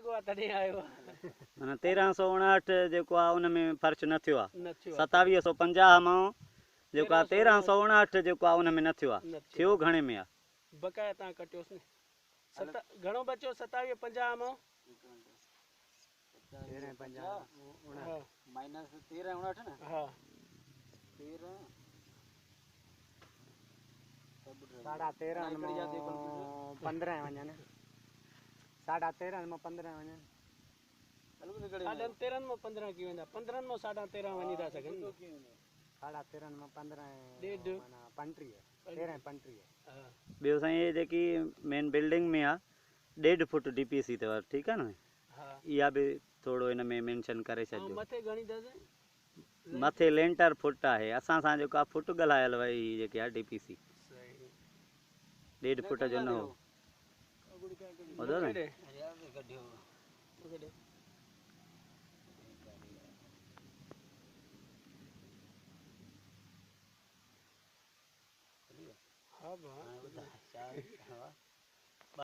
लॻो आहे तॾहिं आयो माना 1359 जेको आहे उन में फ़र्क़ु न थियो आहे। न थियो 2750 मां जेको आहे 1359 जेको आहे उन में न थियो आहे। थियो घणे में आहे? बक़ाया तव्हां कटियोसि न। घणो बचियो? 2750 मां माइनस 1359 न। हा 13 15 वञनि 13.5 में 15 वञनि। 13 में 15 की वेंदा? 15 में 13.5 वञी था सघनि। 13.5 में 15 ॾेढ माना 35 13.35। ॿियो साईं ये जेकी मेन बिल्डिंग में आहे 1.5 फुट DPC अथव, ठीकु आहे न? इहा बि थोरो हिन में मेंशन करे छॾिजो। मथे घणी अथसि? मथे लेंटर फुट आहे, असां सां जेको आहे फुट ॻाल्हायल वई जेकी आहे DPC 1.5 फुट जो न हो। ॿुधो न? हाँ